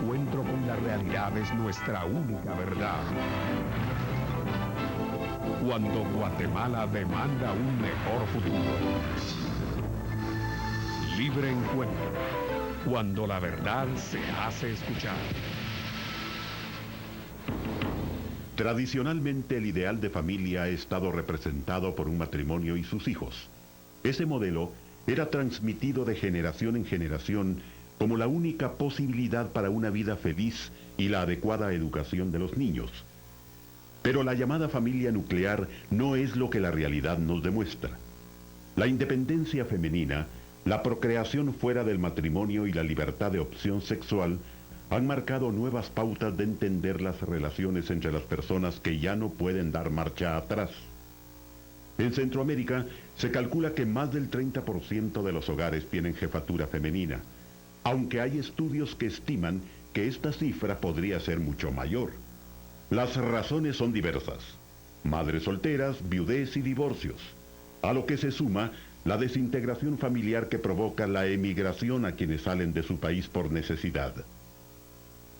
encuentro con la realidad es nuestra única verdad. Cuando Guatemala demanda un mejor futuro. Libre encuentro. Cuando la verdad se hace escuchar. Tradicionalmente el ideal de familia ha estado representado por un matrimonio y sus hijos. Ese modelo era transmitido de generación en generación como la única posibilidad para una vida feliz y la adecuada educación de los niños. Pero la llamada familia nuclear no es lo que la realidad nos demuestra. La independencia femenina, la procreación fuera del matrimonio y la libertad de opción sexual han marcado nuevas pautas de entender las relaciones entre las personas que ya no pueden dar marcha atrás. En Centroamérica se calcula que más del 30% de los hogares tienen jefatura femenina, aunque hay estudios que estiman que esta cifra podría ser mucho mayor. Las razones son diversas: madres solteras, viudez y divorcios, a lo que se suma la desintegración familiar que provoca la emigración a quienes salen de su país por necesidad.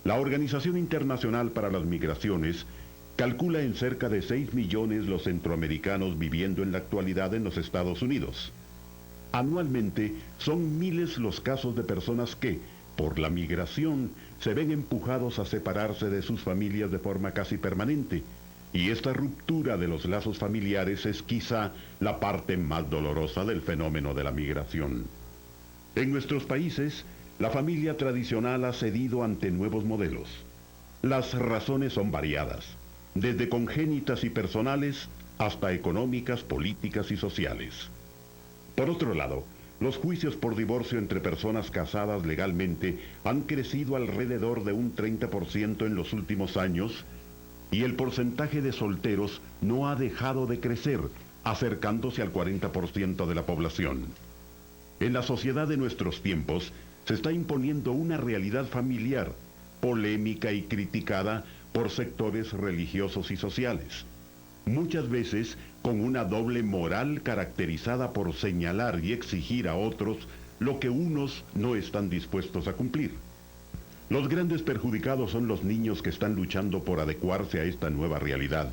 La Organización Internacional para las Migraciones calcula en cerca de 6 millones los centroamericanos viviendo en la actualidad en los Estados Unidos. Anualmente son miles los casos de personas que, por la migración, se ven empujados a separarse de sus familias de forma casi permanente, y esta ruptura de los lazos familiares es quizá la parte más dolorosa del fenómeno de la migración. En nuestros países, la familia tradicional ha cedido ante nuevos modelos. Las razones son variadas, desde congénitas y personales hasta económicas, políticas y sociales. Por otro lado, los juicios por divorcio entre personas casadas legalmente han crecido alrededor de un 30% en los últimos años, y el porcentaje de solteros no ha dejado de crecer, acercándose al 40% de la población. En la sociedad de nuestros tiempos se está imponiendo una realidad familiar, polémica y criticada por sectores religiosos y sociales, muchas veces con una doble moral caracterizada por señalar y exigir a otros lo que unos no están dispuestos a cumplir. Los grandes perjudicados son los niños que están luchando por adecuarse a esta nueva realidad.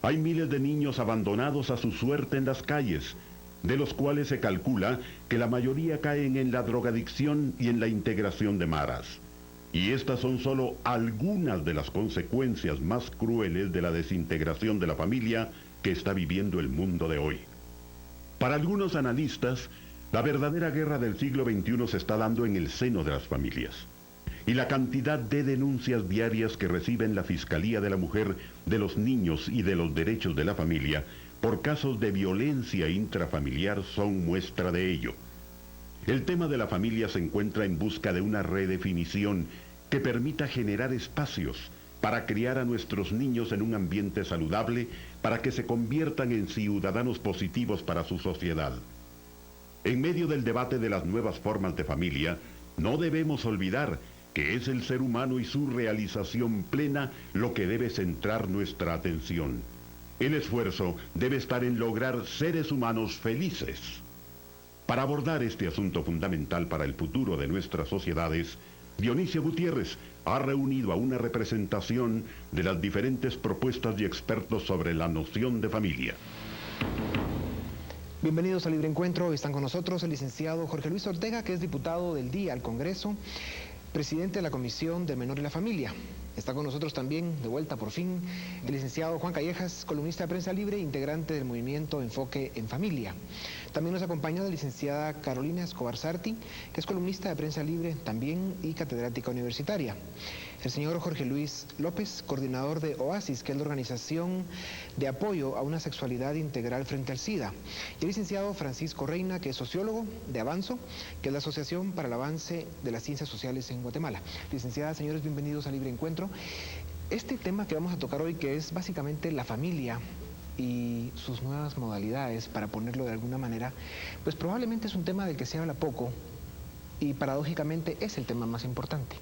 Hay miles de niños abandonados a su suerte en las calles, de los cuales se calcula que la mayoría caen en la drogadicción y en la integración de maras. Y estas son solo algunas de las consecuencias más crueles de la desintegración de la familia que está viviendo el mundo de hoy. Para algunos analistas, la verdadera guerra del siglo XXI se está dando en el seno de las familias. Y la cantidad de denuncias diarias que reciben la Fiscalía de la Mujer, de los niños y de los derechos de la familia por casos de violencia intrafamiliar son muestra de ello. El tema de la familia se encuentra en busca de una redefinición que permita generar espacios para criar a nuestros niños en un ambiente saludable, para que se conviertan en ciudadanos positivos para su sociedad. En medio del debate de las nuevas formas de familia, no debemos olvidar que es el ser humano y su realización plena lo que debe centrar nuestra atención. El esfuerzo debe estar en lograr seres humanos felices. Para abordar este asunto fundamental para el futuro de nuestras sociedades, Dionisio Gutiérrez ha reunido a una representación de las diferentes propuestas y expertos sobre la noción de familia. Bienvenidos a Libre Encuentro. Están con nosotros el licenciado Jorge Luis Ortega, que es diputado del Día al Congreso, presidente de la Comisión del Menor y la Familia. Está con nosotros también, de vuelta por fin, el licenciado Juan Callejas, columnista de Prensa Libre, integrante del movimiento Enfoque en Familia. También nos acompaña la licenciada Carolina Escobar Sarti, que es columnista de Prensa Libre también y catedrática universitaria. El señor Jorge Luis López, coordinador de OASIS, que es la organización de apoyo a una sexualidad integral frente al SIDA. Y el licenciado Francisco Reina, que es sociólogo de Avanzo, que es la Asociación para el Avance de las Ciencias Sociales en Guatemala. Licenciadas, señores, bienvenidos a Libre Encuentro. Este tema que vamos a tocar hoy, que es básicamente la familia y sus nuevas modalidades, para ponerlo de alguna manera, pues probablemente es un tema del que se habla poco y paradójicamente es el tema más importante.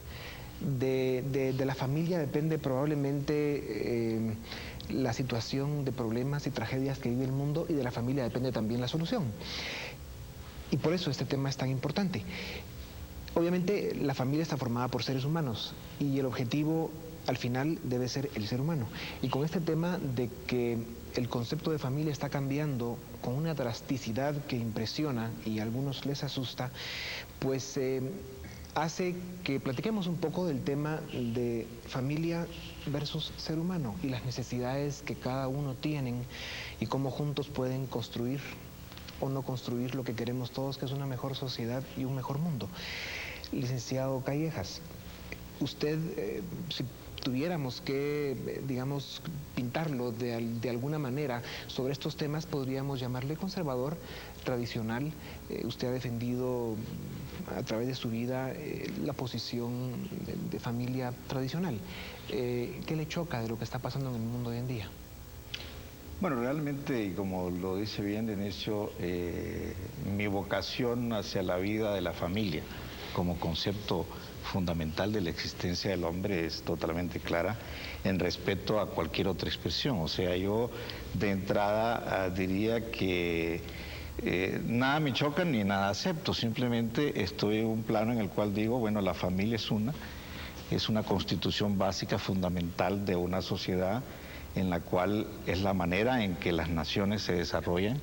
De la familia depende probablemente la situación de problemas y tragedias que vive el mundo, y de la familia depende también la solución. Y por eso este tema es tan importante. Obviamente la familia está formada por seres humanos y el objetivo al final debe ser el ser humano. Y con este tema de que el concepto de familia está cambiando con una drasticidad que impresiona y a algunos les asusta, pues hace que platiquemos un poco del tema de familia versus ser humano y las necesidades que cada uno tienen y cómo juntos pueden construir o no construir lo que queremos todos, que es una mejor sociedad y un mejor mundo. Licenciado Callejas, usted, si tuviéramos que, digamos, pintarlo de alguna manera sobre estos temas, podríamos llamarle conservador, tradicional. Usted ha defendido a través de su vida la posición de familia tradicional. ¿Qué le choca de lo que está pasando en el mundo hoy en día? Bueno, realmente, y como lo dice bien de inicio, mi vocación hacia la vida de la familia como concepto fundamental de la existencia del hombre es totalmente clara en respeto a cualquier otra expresión. O sea, yo de entrada diría que nada me choca ni nada acepto, simplemente estoy en un plano en el cual digo, bueno, la familia es una constitución básica fundamental de una sociedad en la cual es la manera en que las naciones se desarrollan,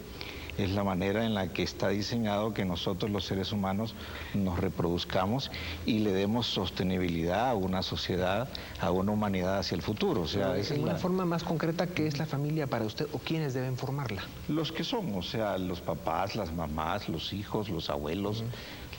es la manera en la que está diseñado que nosotros los seres humanos nos reproduzcamos y le demos sostenibilidad a una sociedad, a una humanidad hacia el futuro. O sea, en una forma más concreta, ¿qué es la familia para usted o quiénes deben formarla? Los que son, o sea, los papás, las mamás, los hijos, los abuelos,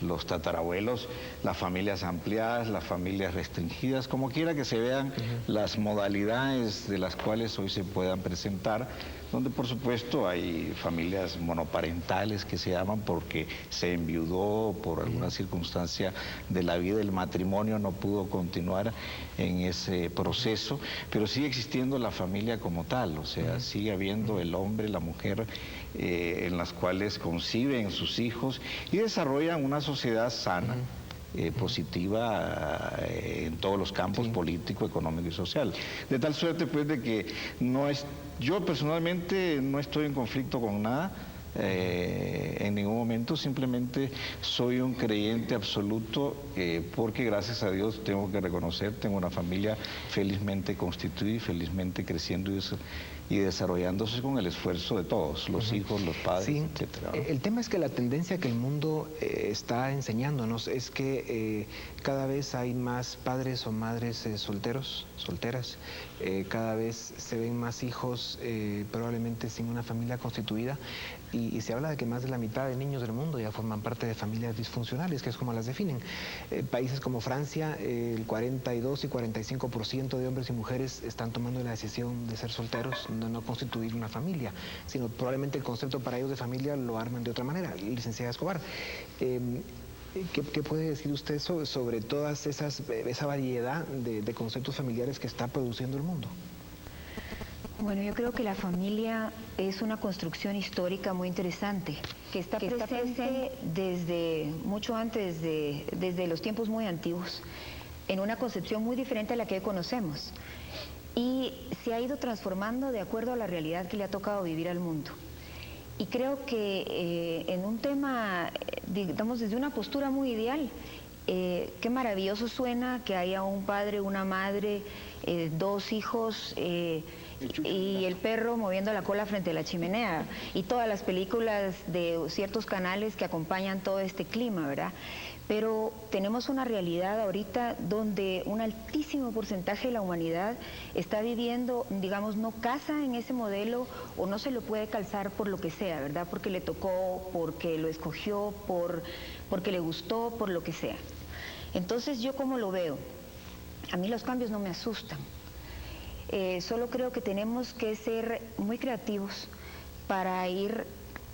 los tatarabuelos, las familias ampliadas, las familias restringidas, como quiera que se vean las modalidades de las cuales hoy se puedan presentar, donde por supuesto hay familias monoparentales que se llaman porque se enviudó por alguna circunstancia de la vida, el matrimonio no pudo continuar en ese proceso, pero sigue existiendo la familia como tal, o sea, sigue habiendo el hombre, la mujer, en las cuales conciben sus hijos y desarrollan una sociedad sana, positiva en todos los campos, político, económico y social. De tal suerte pues de que yo personalmente no estoy en conflicto con nada, en ningún momento, simplemente soy un creyente absoluto porque gracias a Dios tengo que reconocer, tengo una familia felizmente constituida y felizmente creciendo y desarrollándose con el esfuerzo de todos, los hijos, los padres, etcétera, ¿no? El tema es que la tendencia que el mundo está enseñándonos es que cada vez hay más padres o madres solteros, solteras, cada vez se ven más hijos probablemente sin una familia constituida y se habla de que más de la mitad de niños del mundo ya forman parte de familias disfuncionales, que es como las definen. Países como Francia, el 42 y 45% de hombres y mujeres están tomando la decisión de ser solteros, de no constituir una familia, sino probablemente el concepto para ellos de familia lo arman de otra manera. Licenciada Escobar, ¿qué puede decir usted sobre todas esa variedad de conceptos familiares que está produciendo el mundo? Bueno, yo creo que la familia es una construcción histórica muy interesante, que está presente desde mucho antes, desde los tiempos muy antiguos, en una concepción muy diferente a la que hoy conocemos. Y se ha ido transformando de acuerdo a la realidad que le ha tocado vivir al mundo. Y creo que en un tema, digamos, desde una postura muy ideal, qué maravilloso suena que haya un padre, una madre, dos hijos y el perro moviendo la cola frente a la chimenea y todas las películas de ciertos canales que acompañan todo este clima, ¿verdad? Pero tenemos una realidad ahorita donde un altísimo porcentaje de la humanidad está viviendo, digamos, no casa en ese modelo o no se lo puede calzar por lo que sea, ¿verdad? Porque le tocó, porque lo escogió, porque le gustó, por lo que sea. Entonces, ¿yo cómo lo veo? A mí los cambios no me asustan. Solo creo que tenemos que ser muy creativos para ir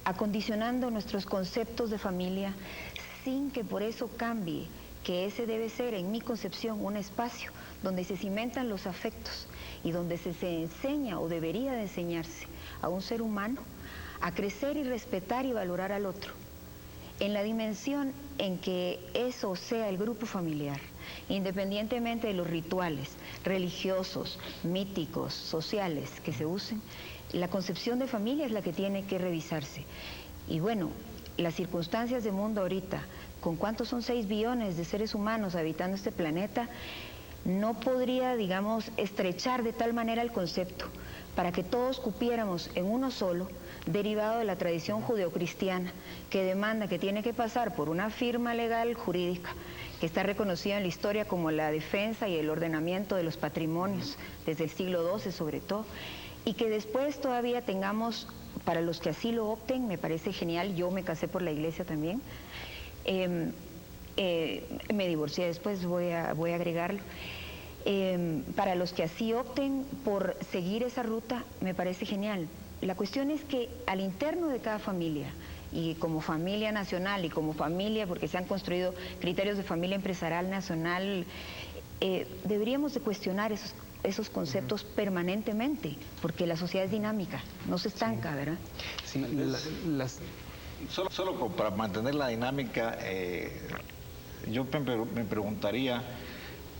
acondicionando nuestros conceptos de familia sin que por eso cambie, que ese debe ser, en mi concepción, un espacio donde se cimentan los afectos y donde se enseña o debería de enseñarse a un ser humano a crecer y respetar y valorar al otro. En la dimensión en que eso sea el grupo familiar, independientemente de los rituales religiosos, míticos, sociales que se usen, la concepción de familia es la que tiene que revisarse. Y bueno, las circunstancias del mundo ahorita, con cuántos son 6 billones de seres humanos habitando este planeta, no podría, digamos, estrechar de tal manera el concepto para que todos cupiéramos en uno solo, derivado de la tradición judeocristiana, que demanda que tiene que pasar por una firma legal jurídica que está reconocida en la historia como la defensa y el ordenamiento de los patrimonios, desde el siglo XII sobre todo, y que después todavía tengamos, para los que así lo opten, me parece genial, yo me casé por la iglesia también, me divorcié después, voy a agregarlo. Para los que así opten por seguir esa ruta, me parece genial. La cuestión es que al interno de cada familia, y como familia nacional y como familia, porque se han construido criterios de familia empresarial nacional, deberíamos de cuestionar esos conceptos permanentemente, porque la sociedad es dinámica, no se estanca, ¿verdad? Sí, Solo para mantener la dinámica, yo me preguntaría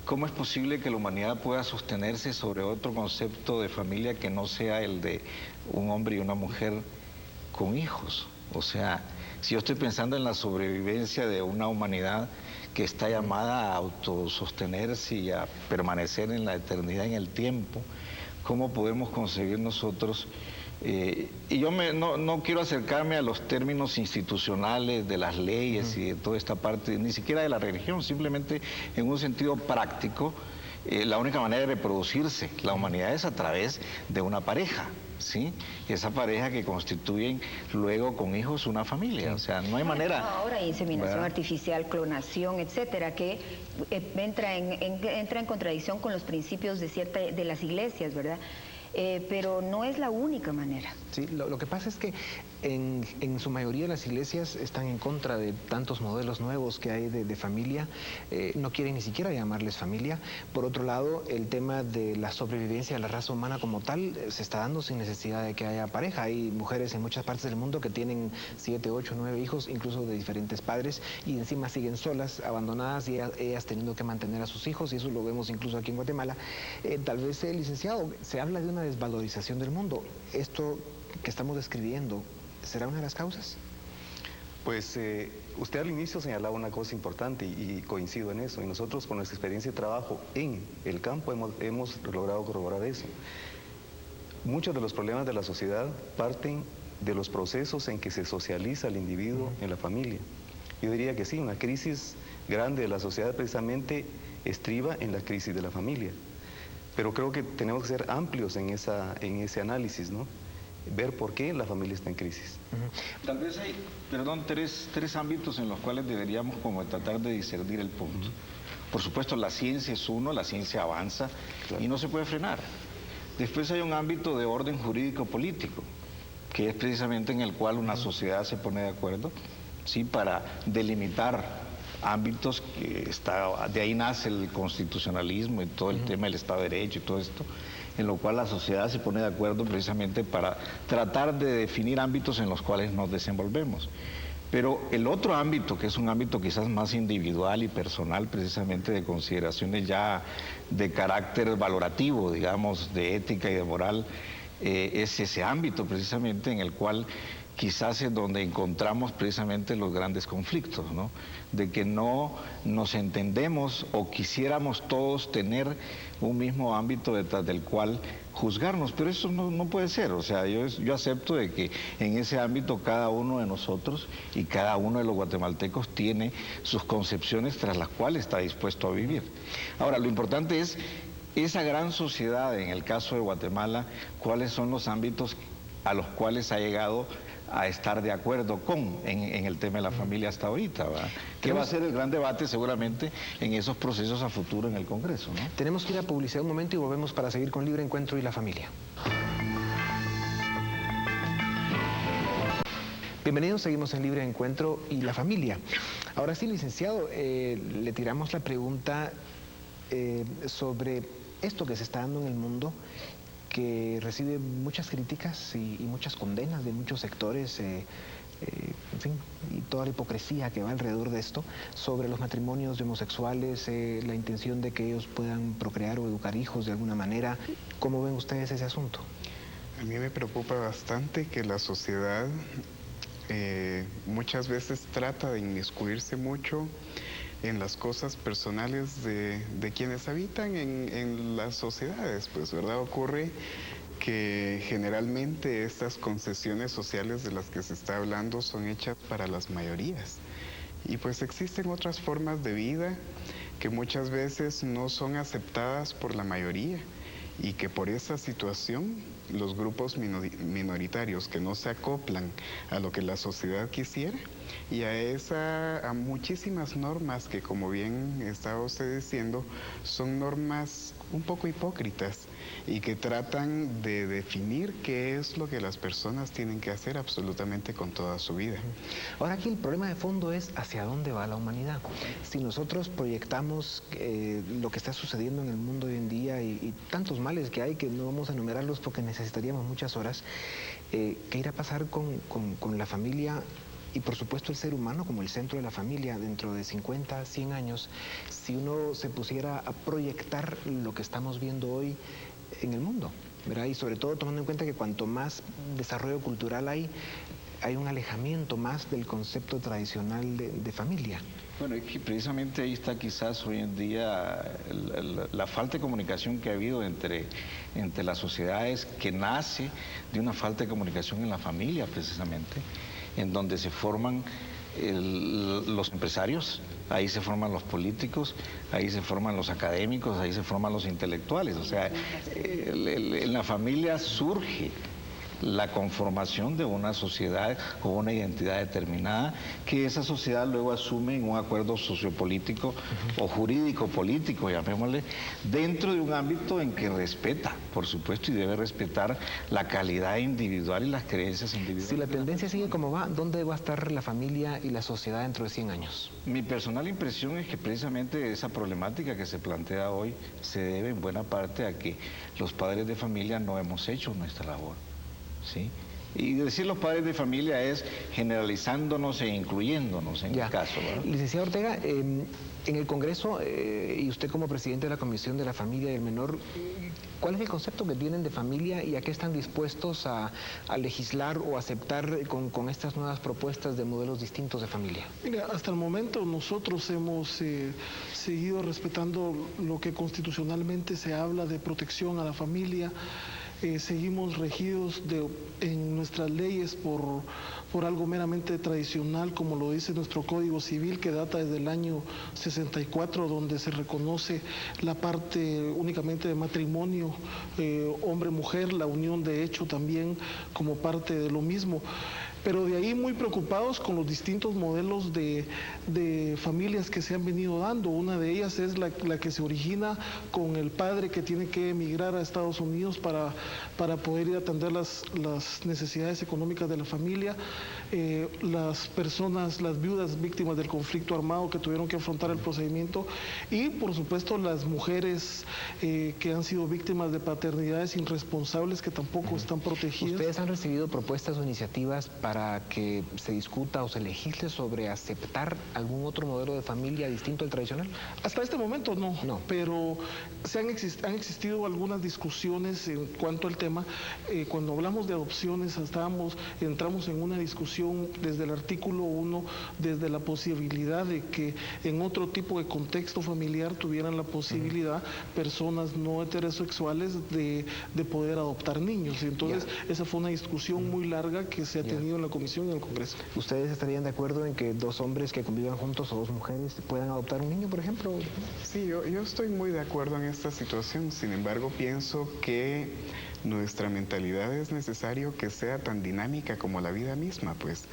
cómo es posible que la humanidad pueda sostenerse sobre otro concepto de familia que no sea el de un hombre y una mujer con hijos. O sea, si yo estoy pensando en la sobrevivencia de una humanidad que está llamada a autosostenerse y a permanecer en la eternidad, en el tiempo, ¿cómo podemos concebir nosotros? Y yo no quiero acercarme a los términos institucionales de las leyes y de toda esta parte, ni siquiera de la religión, simplemente en un sentido práctico. La única manera de reproducirse la humanidad es a través de una pareja, ¿sí? Esa pareja que constituyen luego con hijos una familia, o sea, no hay manera. Ahora hay inseminación ¿verdad? artificial, clonación, etcétera, que entra en contradicción con los principios de las iglesias, ¿verdad? Pero no es la única manera. Sí, lo que pasa es que en su mayoría las iglesias están en contra de tantos modelos nuevos que hay de familia, no quieren ni siquiera llamarles familia. Por otro lado, el tema de la sobrevivencia de la raza humana como tal se está dando sin necesidad de que haya pareja. Hay mujeres en muchas partes del mundo que tienen 7, 8, 9 hijos, incluso de diferentes padres, y encima siguen solas, abandonadas, y ellas teniendo que mantener a sus hijos, y eso lo vemos incluso aquí en Guatemala. Tal vez, licenciado, se habla de una desvalorización del mundo. Esto que estamos describiendo, ¿será una de las causas? Pues usted al inicio señalaba una cosa importante y coincido en eso. Y nosotros con nuestra experiencia de trabajo en el campo hemos logrado corroborar eso. Muchos de los problemas de la sociedad parten de los procesos en que se socializa al individuo en la familia. Yo diría que sí, una crisis grande de la sociedad precisamente estriba en la crisis de la familia. Pero creo que tenemos que ser amplios en ese análisis, ¿no? Ver por qué la familia está en crisis. Tal vez hay, perdón, tres ámbitos en los cuales deberíamos como tratar de discernir el punto. Por supuesto, la ciencia es uno, la ciencia avanza y no se puede frenar. Después hay un ámbito de orden jurídico-político, que es precisamente en el cual una sociedad se pone de acuerdo, ¿sí? Para delimitar ámbitos que de ahí nace el constitucionalismo y todo el tema del Estado de Derecho y todo esto, en lo cual la sociedad se pone de acuerdo precisamente para tratar de definir ámbitos en los cuales nos desenvolvemos. Pero el otro ámbito, que es un ámbito quizás más individual y personal, precisamente de consideraciones ya de carácter valorativo, digamos, de ética y de moral, es ese ámbito precisamente en el cual quizás es donde encontramos precisamente los grandes conflictos, ¿no? De que no nos entendemos o quisiéramos todos tener un mismo ámbito detrás del cual juzgarnos, pero eso no puede ser. O sea, yo acepto de que en ese ámbito cada uno de nosotros y cada uno de los guatemaltecos tiene sus concepciones tras las cuales está dispuesto a vivir. Ahora, lo importante es esa gran sociedad, en el caso de Guatemala, cuáles son los ámbitos a los cuales ha llegado a estar de acuerdo en el tema de la familia hasta ahorita, ¿verdad? Que va a ser el gran debate seguramente en esos procesos a futuro en el Congreso, ¿no? Tenemos que ir a publicidad un momento y volvemos para seguir con Libre Encuentro y la familia. Bienvenidos, seguimos en Libre Encuentro y la familia. Ahora sí, licenciado, le tiramos la pregunta sobre esto que se está dando en el mundo, que recibe muchas críticas y muchas condenas de muchos sectores, en fin, y toda la hipocresía que va alrededor de esto, sobre los matrimonios de homosexuales, la intención de que ellos puedan procrear o educar hijos de alguna manera. ¿Cómo ven ustedes ese asunto? A mí me preocupa bastante que la sociedad muchas veces trata de inmiscuirse mucho en las cosas personales de quienes habitan en las sociedades, pues, ¿verdad? Ocurre que generalmente estas concesiones sociales de las que se está hablando son hechas para las mayorías. Y pues existen otras formas de vida que muchas veces no son aceptadas por la mayoría y que por esa situación los grupos minoritarios que no se acoplan a lo que la sociedad quisiera y a muchísimas normas que, como bien estaba usted diciendo, son normas un poco hipócritas y que tratan de definir qué es lo que las personas tienen que hacer absolutamente con toda su vida. Ahora aquí el problema de fondo es hacia dónde va la humanidad. Si nosotros proyectamos lo que está sucediendo en el mundo hoy en día y tantos males que hay que no vamos a enumerarlos porque necesitaríamos muchas horas, ¿qué irá a pasar con la familia? Y por supuesto el ser humano como el centro de la familia dentro de 50, 100 años, si uno se pusiera a proyectar lo que estamos viendo hoy en el mundo, ¿verdad? Y sobre todo tomando en cuenta que cuanto más desarrollo cultural hay un alejamiento más del concepto tradicional de familia. Bueno, es que precisamente ahí está quizás hoy en día la falta de comunicación que ha habido entre las sociedades, que nace de una falta de comunicación en la familia precisamente, en donde se forman los empresarios, ahí se forman los políticos, ahí se forman los académicos, ahí se forman los intelectuales. O sea, en la familia surge la conformación de una sociedad con una identidad determinada, que esa sociedad luego asume en un acuerdo sociopolítico o jurídico-político, llamémosle, dentro de un ámbito en que respeta, por supuesto, y debe respetar la calidad individual y las creencias individuales. Si la tendencia sigue como va, ¿dónde va a estar la familia y la sociedad dentro de 100 años? Mi personal impresión es que precisamente esa problemática que se plantea hoy se debe en buena parte a que los padres de familia no hemos hecho nuestra labor. ¿Sí? Y decir los padres de familia es generalizándonos e incluyéndonos en el caso, ¿verdad? Licenciado Ortega, en el Congreso, y usted como presidente de la Comisión de la Familia y el Menor, ¿cuál es el concepto que tienen de familia y a qué están dispuestos a legislar o aceptar con estas nuevas propuestas de modelos distintos de familia? Mira, hasta el momento nosotros hemos seguido respetando lo que constitucionalmente se habla de protección a la familia. Seguimos regidos en nuestras leyes por algo meramente tradicional, como lo dice nuestro Código Civil, que data desde el año 64, donde se reconoce la parte únicamente de matrimonio, hombre-mujer, la unión de hecho también como parte de lo mismo. Pero de ahí muy preocupados con los distintos modelos de familias que se han venido dando. Una de ellas es la que se origina con el padre que tiene que emigrar a Estados Unidos para poder ir a atender las necesidades económicas de la familia. Las personas, las viudas víctimas del conflicto armado que tuvieron que afrontar el procedimiento y por supuesto las mujeres que han sido víctimas de paternidades irresponsables que tampoco están protegidas. ¿Ustedes han recibido propuestas o iniciativas para que se discuta o se legisle sobre aceptar algún otro modelo de familia distinto al tradicional? Hasta este momento no. Pero han existido algunas discusiones en cuanto al tema. Cuando hablamos de adopciones entramos en una discusión desde el artículo 1, desde la posibilidad de que en otro tipo de contexto familiar tuvieran la posibilidad personas no heterosexuales de poder adoptar niños. Entonces esa fue una discusión muy larga que se ha tenido en la Comisión y en el Congreso. ¿Ustedes estarían de acuerdo en que dos hombres que convivan juntos o dos mujeres puedan adoptar un niño, por ejemplo? Sí, yo estoy muy de acuerdo en esta situación. Sin embargo, pienso que nuestra mentalidad es necesario que sea tan dinámica como la vida misma, pues.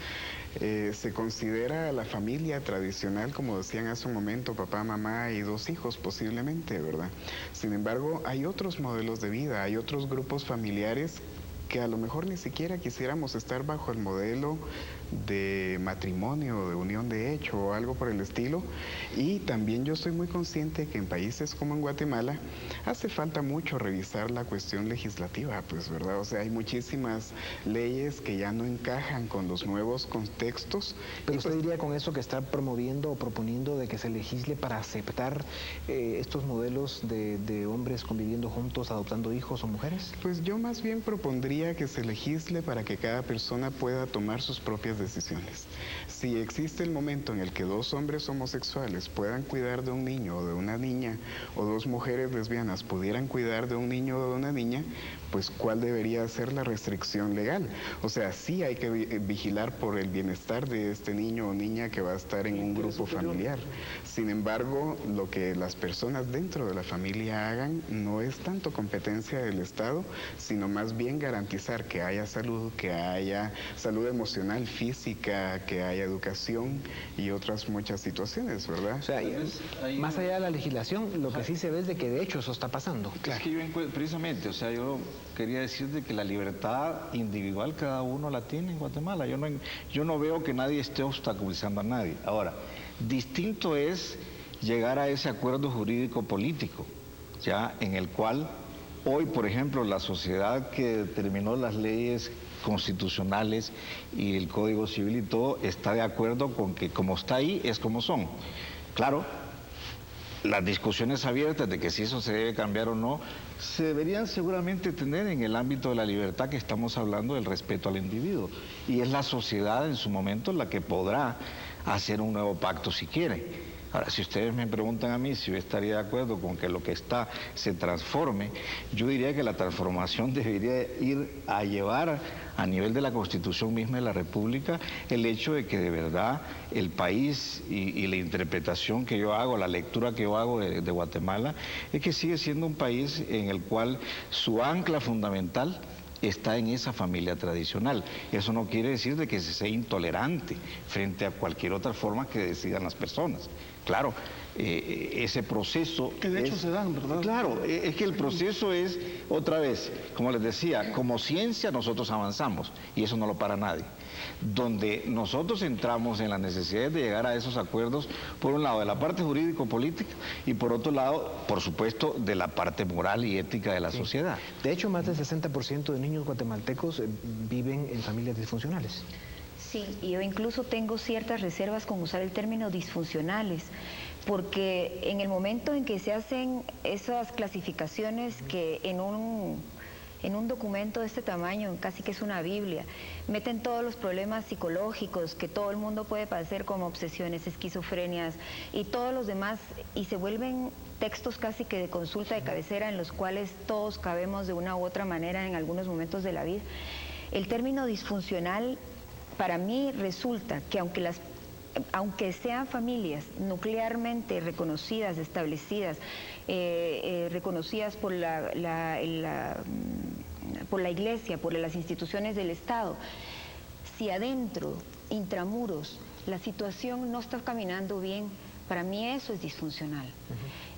Se considera a la familia tradicional, como decían hace un momento, papá, mamá y dos hijos posiblemente, ¿verdad? Sin embargo, hay otros modelos de vida, hay otros grupos familiares que a lo mejor ni siquiera quisiéramos estar bajo el modelo de matrimonio, de unión de hecho o algo por el estilo. Y también yo estoy muy consciente que en países como en Guatemala hace falta mucho revisar la cuestión legislativa, pues, ¿verdad? O sea, hay muchísimas leyes que ya no encajan con los nuevos contextos. Pero usted diría con eso que está promoviendo o proponiendo de que se legisle para aceptar estos modelos de hombres conviviendo juntos, adoptando hijos o mujeres. Pues yo más bien propondría que se legisle para que cada persona pueda tomar sus propias mejores decisiones. Si existe el momento en el que dos hombres homosexuales puedan cuidar de un niño o de una niña, o dos mujeres lesbianas pudieran cuidar de un niño o de una niña, pues ¿cuál debería ser la restricción legal? O sea, sí hay que vigilar por el bienestar de este niño o niña que va a estar en un grupo familiar. Sin embargo, lo que las personas dentro de la familia hagan no es tanto competencia del Estado, sino más bien garantizar que haya salud emocional, física, que haya educación y otras muchas situaciones, ¿verdad? O sea, más allá de la legislación, lo que sí se ve es de que de hecho eso está pasando. Es que precisamente, o sea, yo quería decirte que la libertad individual cada uno la tiene en Guatemala. Yo no veo que nadie esté obstaculizando a nadie. Ahora, distinto es llegar a ese acuerdo jurídico político, ya en el cual hoy, por ejemplo, la sociedad que determinó las leyes constitucionales y el Código Civil y todo está de acuerdo con que como está ahí es como son. Claro, las discusiones abiertas de que si eso se debe cambiar o no, se deberían seguramente tener en el ámbito de la libertad que estamos hablando del respeto al individuo. Y es la sociedad en su momento la que podrá hacer un nuevo pacto si quiere. Ahora, si ustedes me preguntan a mí si yo estaría de acuerdo con que lo que está se transforme, yo diría que la transformación debería ir a llevar a nivel de la Constitución misma de la República el hecho de que de verdad el país y la interpretación que yo hago, la lectura que yo hago de Guatemala, es que sigue siendo un país en el cual su ancla fundamental está en esa familia tradicional. Eso no quiere decir de que se sea intolerante frente a cualquier otra forma que decidan las personas. Claro, ese proceso... Que de hecho se dan, ¿verdad? Claro, es que el proceso es, otra vez, como les decía, como ciencia nosotros avanzamos y eso no lo para nadie. Donde nosotros entramos en la necesidad de llegar a esos acuerdos, por un lado de la parte jurídico-política y por otro lado, por supuesto, de la parte moral y ética de la sociedad. De hecho, más del 60% de niños guatemaltecos viven en familias disfuncionales. Sí, y yo incluso tengo ciertas reservas con usar el término disfuncionales, porque en el momento en que se hacen esas clasificaciones que en un documento de este tamaño, casi que es una Biblia, meten todos los problemas psicológicos que todo el mundo puede padecer, como obsesiones, esquizofrenias y todos los demás, y se vuelven textos casi que de consulta de cabecera en los cuales todos cabemos de una u otra manera en algunos momentos de la vida. El término disfuncional para mí resulta que aunque sean familias nuclearmente reconocidas, establecidas, reconocidas por la Iglesia, por las instituciones del Estado, si adentro, intramuros, la situación no está caminando bien, para mí eso es disfuncional.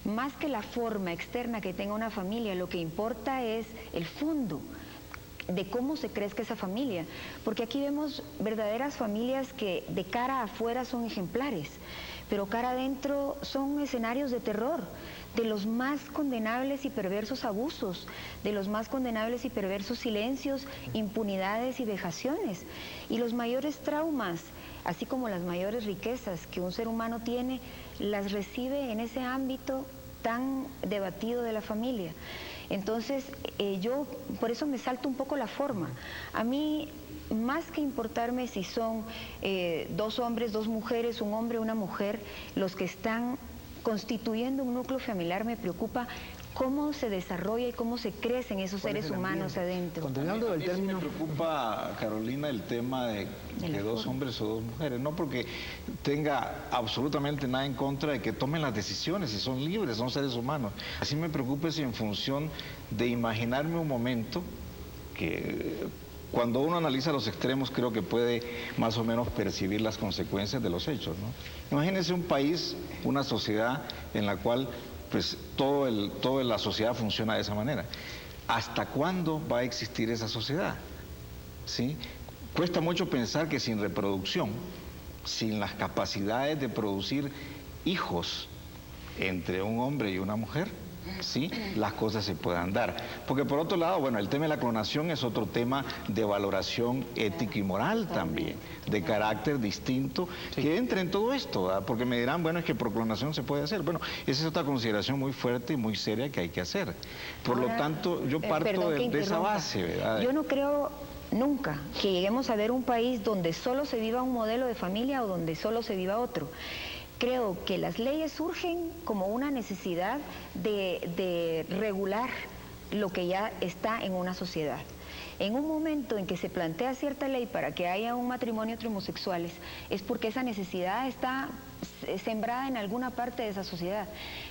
Más que la forma externa que tenga una familia, lo que importa es el fondo de cómo se crezca esa familia, porque aquí vemos verdaderas familias que de cara afuera son ejemplares, pero cara adentro son escenarios de terror, de los más condenables y perversos abusos, de los más condenables y perversos silencios, impunidades y vejaciones, y los mayores traumas, así como las mayores riquezas que un ser humano tiene, las recibe en ese ámbito tan debatido de la familia. Entonces, yo por eso me salto un poco la forma. A mí, más que importarme si son dos hombres, dos mujeres, un hombre, una mujer, los que están constituyendo un núcleo familiar, me preocupa cómo se desarrolla y cómo se crecen esos seres humanos adentro. Continuando del término... Me preocupa, Carolina, el tema de dos hombres o dos mujeres, no porque tenga absolutamente nada en contra de que tomen las decisiones, si son libres, son seres humanos. Así me preocupa si en función de imaginarme un momento que... Cuando uno analiza los extremos, creo que puede más o menos percibir las consecuencias de los hechos, ¿no? Imagínense un país, una sociedad en la cual pues toda la sociedad funciona de esa manera. ¿Hasta cuándo va a existir esa sociedad? ¿Sí? Cuesta mucho pensar que sin reproducción, sin las capacidades de producir hijos entre un hombre y una mujer, ¿sí?, las cosas se puedan dar. Porque por otro lado, bueno, el tema de la clonación es otro tema de valoración ética y moral también, de carácter distinto, que entra en todo esto, ¿verdad? Porque me dirán, bueno, es que por clonación se puede hacer. Bueno, esa es otra consideración muy fuerte y muy seria que hay que hacer. Por lo tanto, yo parto de esa base, ¿verdad? Yo no creo nunca que lleguemos a ver un país donde solo se viva un modelo de familia o donde solo se viva otro. Creo que las leyes surgen como una necesidad de regular lo que ya está en una sociedad. En un momento en que se plantea cierta ley para que haya un matrimonio entre homosexuales, es porque esa necesidad está sembrada en alguna parte de esa sociedad.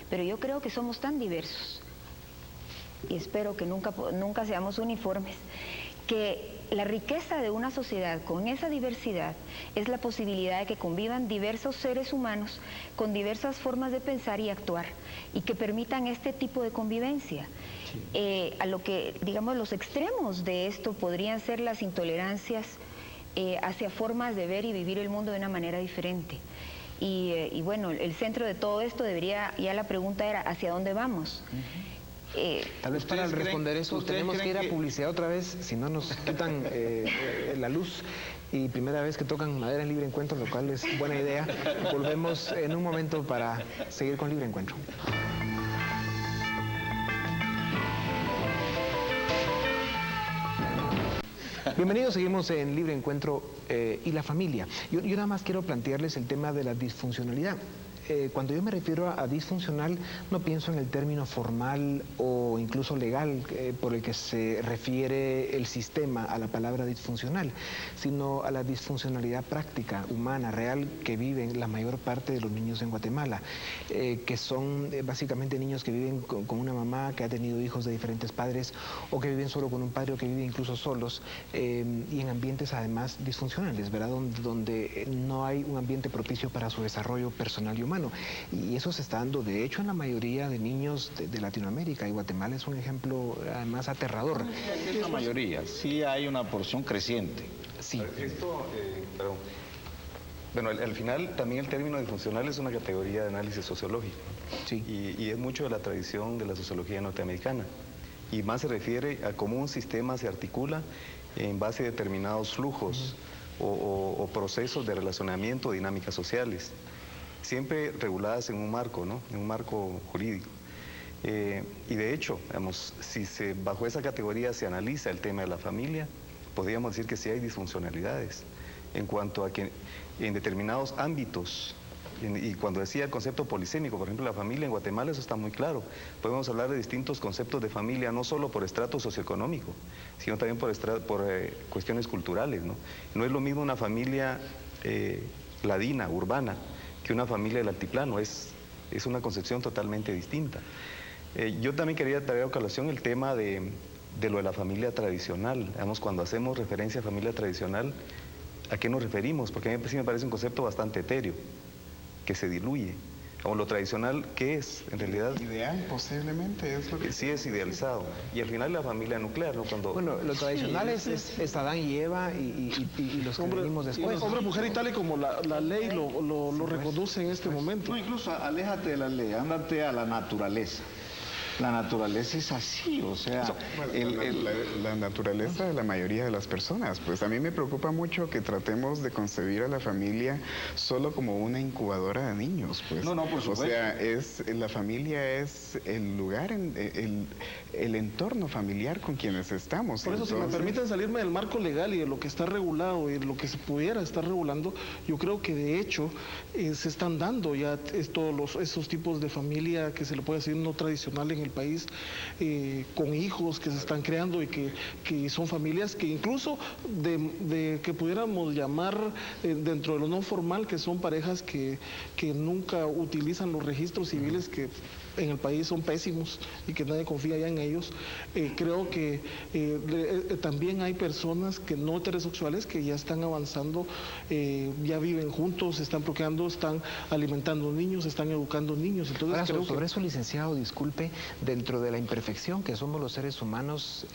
Pero yo creo que somos tan diversos, y espero que nunca seamos uniformes, que la riqueza de una sociedad con esa diversidad es la posibilidad de que convivan diversos seres humanos con diversas formas de pensar y actuar, y que permitan este tipo de convivencia. A lo que, digamos, los extremos de esto podrían ser las intolerancias hacia formas de ver y vivir el mundo de una manera diferente. Y bueno, el centro de todo esto debería, ya la pregunta era, ¿hacia dónde vamos? Tal vez para responder eso tenemos que ir a publicidad otra vez, si no nos quitan la luz. Y primera vez que tocan madera en Libre Encuentro, lo cual es buena idea. Volvemos en un momento para seguir con Libre Encuentro. Bienvenidos, seguimos en Libre Encuentro y la familia. Yo nada más quiero plantearles el tema de la disfuncionalidad. Cuando yo me refiero a disfuncional, no pienso en el término formal o incluso legal por el que se refiere el sistema a la palabra disfuncional, sino a la disfuncionalidad práctica, humana, real, que viven la mayor parte de los niños en Guatemala, que son básicamente niños que viven con una mamá que ha tenido hijos de diferentes padres, o que viven solo con un padre, o que viven incluso solos, y en ambientes además disfuncionales, ¿verdad? Donde no hay un ambiente propicio para su desarrollo personal y humano. Y eso se está dando, de hecho, en la mayoría de niños de Latinoamérica, y Guatemala es un ejemplo además aterrador. Es la mayoría, sí hay una porción creciente. Sí. Bueno, al final también el término disfuncional es una categoría de análisis sociológico. Sí. Y es mucho de la tradición de la sociología norteamericana. Y más se refiere a cómo un sistema se articula en base a determinados flujos o procesos de relacionamiento, dinámicas sociales, siempre reguladas en un marco, ¿no? En un marco jurídico. Y de hecho, digamos, si bajo esa categoría se analiza el tema de la familia, podríamos decir que sí hay disfuncionalidades en cuanto a que en determinados ámbitos, y cuando decía el concepto polisémico, por ejemplo, la familia en Guatemala, eso está muy claro. Podemos hablar de distintos conceptos de familia, no solo por estrato socioeconómico, sino también por cuestiones culturales, ¿no? No es lo mismo una familia ladina, urbana, que una familia del altiplano, es una concepción totalmente distinta. Yo también quería traer a colación el tema de lo de la familia tradicional. Digamos, cuando hacemos referencia a familia tradicional, ¿a qué nos referimos? Porque a mí sí me parece un concepto bastante etéreo, que se diluye. O lo tradicional, ¿qué es? En realidad... Ideal, posiblemente, es lo que... Sí, es idealizado. Y al final la familia nuclear, ¿no? Bueno, lo tradicional es Adán y Eva y los que venimos después. Hombre, mujer y tal y como la ley lo reconoce en este momento. No, incluso aléjate de la ley, ándate a la naturaleza. La naturaleza es así, o sea... La naturaleza de la mayoría de las personas. Pues a mí me preocupa mucho que tratemos de concebir a la familia solo como una incubadora de niños, pues. No, por supuesto. O sea, la familia es el lugar, el entorno familiar con quienes estamos. Por eso, entonces, si me permiten salirme del marco legal y de lo que está regulado y de lo que se pudiera estar regulando, yo creo que de hecho se están dando ya todos esos tipos de familia que se le puede decir no tradicional en el país, con hijos que se están creando y que son familias que incluso de que pudiéramos llamar dentro de lo no formal, que son parejas que nunca utilizan los registros civiles, que en el país son pésimos y que nadie confía ya en ellos. Creo que también hay personas que no heterosexuales que ya están avanzando, ya viven juntos, están procreando, están alimentando niños, están educando niños. Entonces, ahora, sobre eso, licenciado, disculpe, dentro de la imperfección que somos los seres humanos,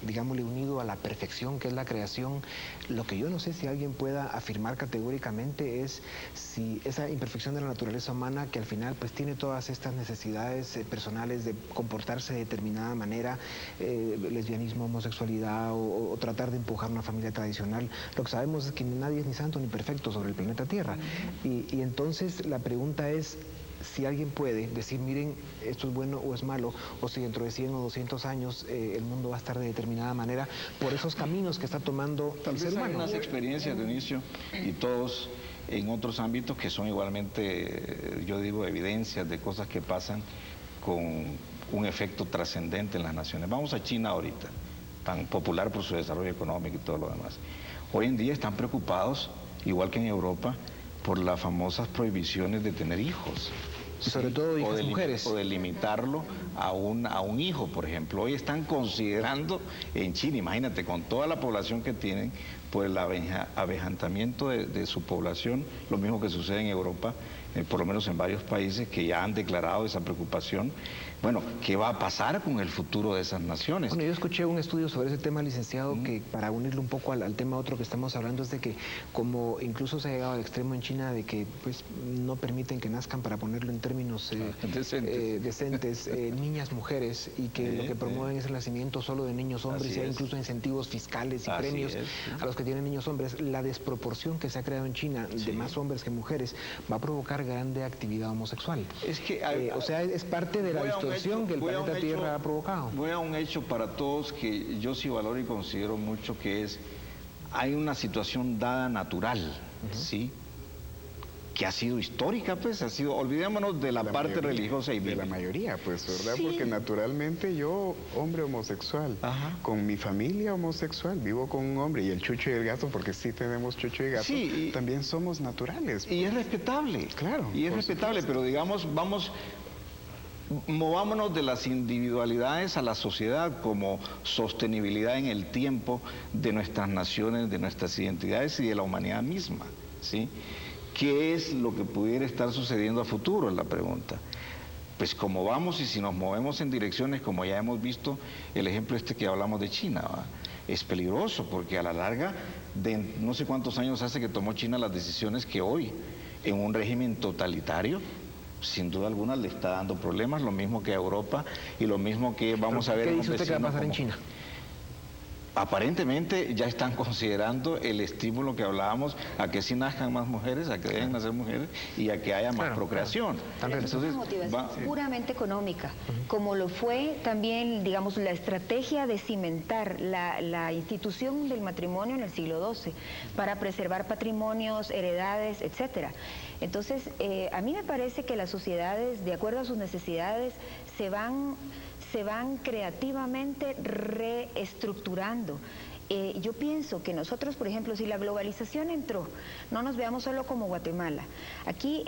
digámosle, unido a la perfección que es la creación, lo que yo no sé si alguien pueda afirmar categóricamente es si esa imperfección de la naturaleza humana, que al final pues tiene todas estas necesidades personales de comportarse de determinada manera, lesbianismo, homosexualidad o tratar de empujar una familia tradicional, lo que sabemos es que nadie es ni santo ni perfecto sobre el planeta Tierra. Y entonces la pregunta es, si alguien puede decir, miren, esto es bueno o es malo, o si dentro de 100 o 200 años el mundo va a estar de determinada manera por esos caminos que está tomando el ser humano. Hay unas experiencias, Dionisio, y todos en otros ámbitos que son igualmente, yo digo, evidencias de cosas que pasan con un efecto trascendente en las naciones. Vamos a China ahorita, tan popular por su desarrollo económico y todo lo demás. Hoy en día están preocupados, igual que en Europa, por las famosas prohibiciones de tener hijos. Y sobre todo hijas mujeres. O de limitarlo a un hijo, por ejemplo. Hoy están considerando en China, imagínate, con toda la población que tienen, pues el avejentamiento de su población, lo mismo que sucede en Europa, por lo menos en varios países que ya han declarado esa preocupación. Bueno, ¿qué va a pasar con el futuro de esas naciones? Bueno, yo escuché un estudio sobre ese tema, licenciado, que para unirlo un poco al tema otro que estamos hablando es de que como incluso se ha llegado al extremo en China de que pues no permiten que nazcan, para ponerlo en términos decentes, niñas, mujeres, y que lo que promueven es el nacimiento solo de niños hombres, y hay incluso incentivos fiscales y premios a los que tienen niños hombres. La desproporción que se ha creado en China de más hombres que mujeres va a provocar grande actividad homosexual. Es que o sea, es parte de la distorsión que el planeta Tierra ha provocado. Voy a un hecho para todos que yo sí valoro y considero mucho, que es, hay una situación dada natural, ¿sí?, que ha sido histórica, pues, ha sido, olvidémonos de la parte mayoría, religiosa y bíblica. De la mayoría, pues, ¿verdad? Sí. Porque naturalmente yo, hombre homosexual, con mi familia homosexual, vivo con un hombre, y el Chucho y el Gato, porque sí tenemos Chucho y Gato, sí, también somos naturales. Y es respetable. Claro. Y es respetable, pero digamos, movámonos de las individualidades a la sociedad como sostenibilidad en el tiempo de nuestras naciones, de nuestras identidades y de la humanidad misma, ¿sí? ¿Qué es lo que pudiera estar sucediendo a futuro? Es la pregunta. Pues como vamos, y si nos movemos en direcciones, como ya hemos visto, el ejemplo que hablamos de China, ¿va?, es peligroso, porque a la larga, de no sé cuántos años hace que tomó China las decisiones que hoy, en un régimen totalitario, sin duda alguna le está dando problemas, lo mismo que a Europa y lo mismo que vamos a ver. ¿Qué dice usted que va a pasar en China? Aparentemente ya están considerando el estímulo que hablábamos, a que sí nazcan más mujeres, a que dejen nacer mujeres y a que haya más procreación. Es una motivación puramente económica, como lo fue también, digamos, la estrategia de cimentar la institución del matrimonio en el siglo XII para preservar patrimonios, heredades, etcétera. Entonces, a mí me parece que las sociedades, de acuerdo a sus necesidades, se van creativamente reestructurando. Yo pienso que nosotros, por ejemplo, si la globalización entró, no nos veamos solo como Guatemala. Aquí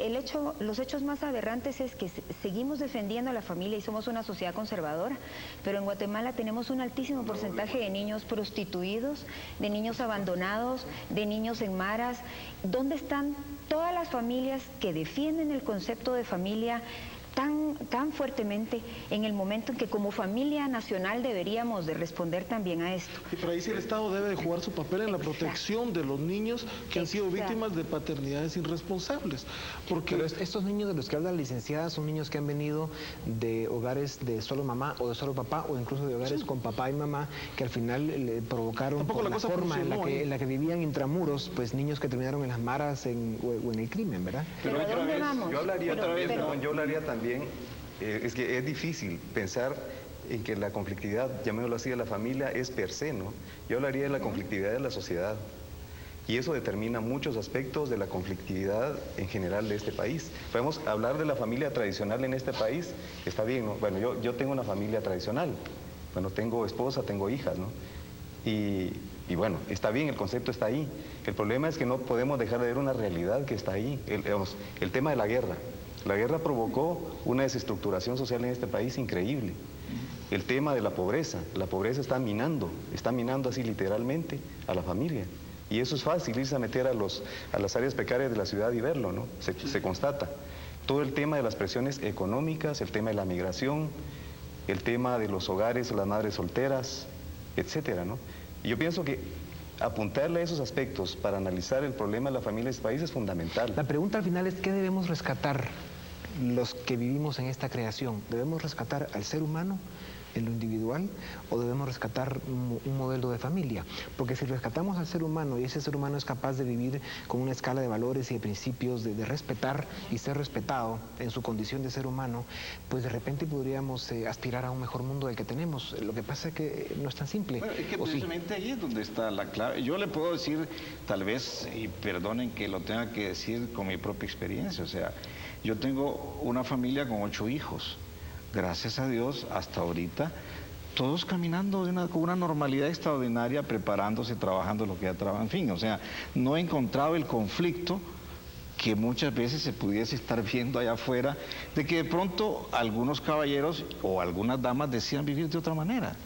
los hechos más aberrantes es que seguimos defendiendo a la familia y somos una sociedad conservadora, pero en Guatemala tenemos un altísimo porcentaje de niños prostituidos, de niños abandonados, de niños en maras. ¿Dónde están todas las familias que defienden el concepto de familia tan fuertemente en el momento en que como familia nacional deberíamos de responder también a esto? Y por ahí sí el Estado debe de jugar su papel en la protección de los niños que han sido víctimas de paternidades irresponsables. Porque pero estos niños de los que habla la licenciada son niños que han venido de hogares de solo mamá o de solo papá, o incluso de hogares con papá y mamá, que al final le provocaron por la forma en la que vivían intramuros, pues niños que terminaron en las maras o en el crimen, ¿verdad? Pero ¿a dónde vamos? Yo hablaría también, es que es difícil pensar en que la conflictividad, llamémoslo así, de la familia es per se, ¿no? Yo hablaría de la conflictividad de la sociedad. Y eso determina muchos aspectos de la conflictividad en general de este país. Podemos hablar de la familia tradicional en este país, está bien, ¿no? Bueno, yo tengo una familia tradicional, bueno, tengo esposa, tengo hijas, ¿no? Y bueno, está bien, el concepto está ahí. El problema es que no podemos dejar de ver una realidad que está ahí, el tema de la guerra. La guerra provocó una desestructuración social en este país increíble. El tema de la pobreza está minando así literalmente a la familia. Y eso es fácil, irse a meter a las áreas precarias de la ciudad y verlo, ¿no? Se constata. Todo el tema de las presiones económicas, el tema de la migración, el tema de los hogares, las madres solteras, etcétera, ¿no? Y yo pienso que apuntarle a esos aspectos para analizar el problema de la familia en este país es fundamental. La pregunta al final es ¿qué debemos rescatar los que vivimos en esta creación, ¿debemos rescatar al ser humano en lo individual o debemos rescatar un modelo de familia? Porque si rescatamos al ser humano y ese ser humano es capaz de vivir con una escala de valores y de principios, de respetar y ser respetado en su condición de ser humano, pues de repente podríamos aspirar a un mejor mundo del que tenemos. Lo que pasa es que no es tan simple. Bueno, es que precisamente ahí es donde está la clave. Yo le puedo decir, tal vez, y perdonen que lo tenga que decir con mi propia experiencia, o sea, yo tengo una familia con 8 hijos. Gracias a Dios, hasta ahorita, todos caminando con una normalidad extraordinaria, preparándose, trabajando lo que ya trabajan, en fin, o sea, no he encontrado el conflicto que muchas veces se pudiese estar viendo allá afuera, de que de pronto algunos caballeros o algunas damas decían vivir de otra manera.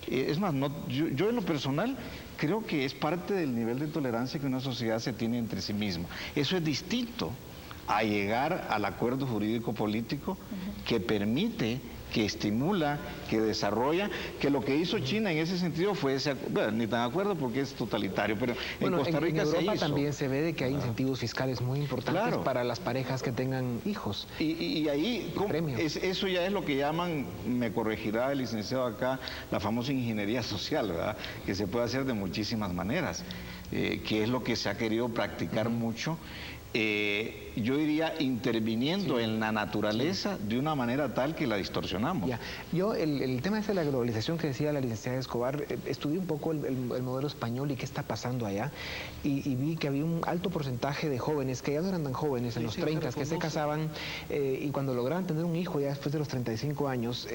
Es más, yo en lo personal creo que es parte del nivel de tolerancia que una sociedad se tiene entre sí misma. Eso es distinto a llegar al acuerdo jurídico-político que permite, que estimula, que desarrolla, que lo que hizo China en ese sentido fue ese, bueno, ni tan de acuerdo porque es totalitario, pero en Costa Rica en Europa se hizo. También se ve de que hay incentivos fiscales muy importantes para las parejas que tengan hijos. Y ahí, eso ya es lo que llaman, me corregirá el licenciado acá, la famosa ingeniería social, ¿verdad? Que se puede hacer de muchísimas maneras, que es lo que se ha querido practicar mucho. Yo diría interviniendo en la naturaleza de una manera tal que la distorsionamos. Ya. Yo, el tema de la globalización que decía la licenciada Escobar, estudié un poco el modelo español y qué está pasando allá, y vi que había un alto porcentaje de jóvenes que ya no eran tan jóvenes, en los 30, que se casaban, y cuando lograban tener un hijo ya después de los 35 años,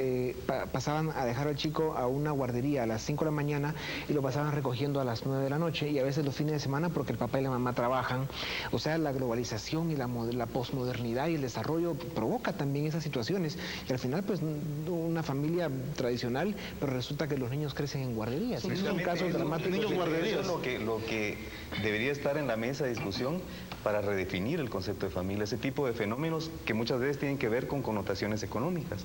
pasaban a dejar al chico a una guardería a las 5 de la mañana y lo pasaban recogiendo a las 9 de la noche, y a veces los fines de semana porque el papá y la mamá trabajan. O sea, la globalización y la posmodernidad y el desarrollo provoca también esas situaciones, y al final pues una familia tradicional, pero resulta que los niños crecen en guarderías. Es un caso dramático. Eso es lo que debería estar en la mesa de discusión para redefinir el concepto de familia, ese tipo de fenómenos que muchas veces tienen que ver con connotaciones económicas.